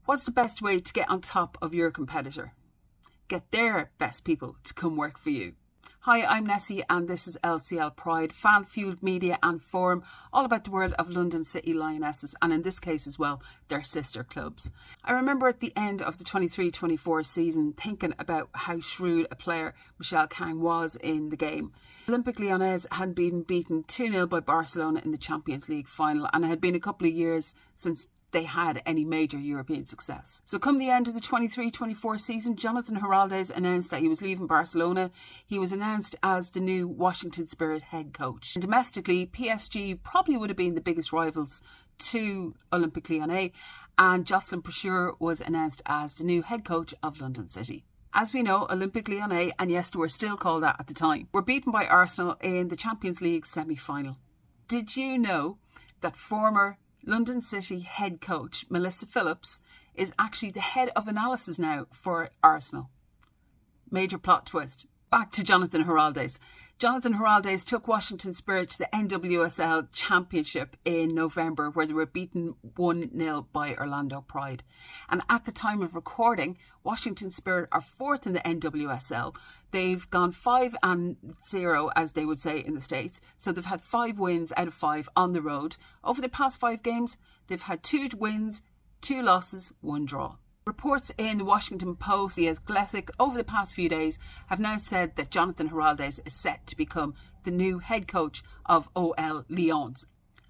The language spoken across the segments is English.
What's the best way to get on top of your competitor? Get their best people to come work for you. Hi, I'm Nessie and this is LCL Pride, fan-fueled media and forum, all about the world of London City Lionesses and in this case as well, their sister clubs. I remember at the end of the 23-24 season thinking about how shrewd a player Michelle Kang was in the game. Olympique Lyonnais had been beaten 2-0 by Barcelona in the Champions League final and it had been a couple of years since they had any major European success. So come the end of the 23-24 season, Jonatan Giráldez announced that he was leaving Barcelona. He was announced as the new Washington Spirit head coach. And domestically, PSG probably would have been the biggest rivals to Olympique Lyonnais, and Jocelyn Poucheur was announced as the new head coach of London City. As we know, Olympique Lyonnais, and yes, they were still called that at the time, were beaten by Arsenal in the Champions League semi-final. Did you know that former London City head coach Melissa Phillips is actually the head of analysis now for Arsenal? Major plot twist. Back to Jonatan Giráldez. Jonatan Giráldez took Washington Spirit to the NWSL Championship in November, where they were beaten 1-0 by Orlando Pride. And at the time of recording, Washington Spirit are fourth in the NWSL. They've gone 5-0, as they would say in the States. So they've had 5 wins out of 5 on the road. Over the past 5 games, they've had 2 wins, 2 losses, 1 draw. Reports in the Washington Post, The Athletic, over the past few days have now said that Jonatan Giráldez is set to become the new head coach of OL Lyons,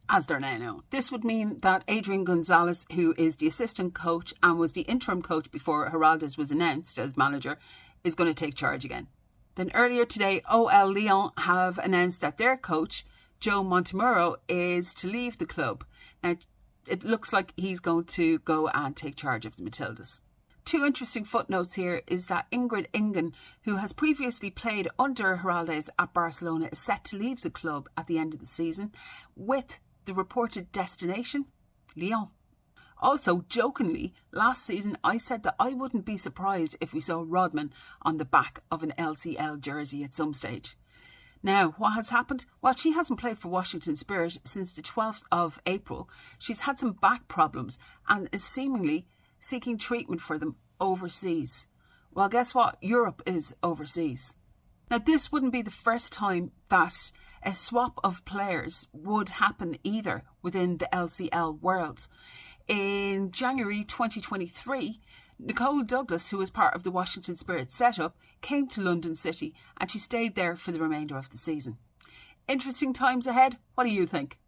as they're now known. This would mean that Adrian Gonzalez, who is the assistant coach and was the interim coach before Giráldez was announced as manager, is going to take charge again. Then earlier today, OL Lyon have announced that their coach, Joe Montemurro, is to leave the club. Now, it looks like he's going to go and take charge of the Matildas. 2 interesting footnotes here is that Ingrid Ingen, who has previously played under Giráldez at Barcelona, is set to leave the club at the end of the season with the reported destination, Lyon. Also, jokingly, last season I said that I wouldn't be surprised if we saw Rodman on the back of an LCL jersey at some stage. Now, what has happened? Well, she hasn't played for Washington Spirit since the 12th of April. She's had some back problems and is seemingly seeking treatment for them overseas. Well, guess what? Europe is overseas. Now, this wouldn't be the first time that a swap of players would happen either within the LCL world. In January 2023, Nicole Douglas, who was part of the Washington Spirit setup, came to London City and she stayed there for the remainder of the season. Interesting times ahead. What do you think?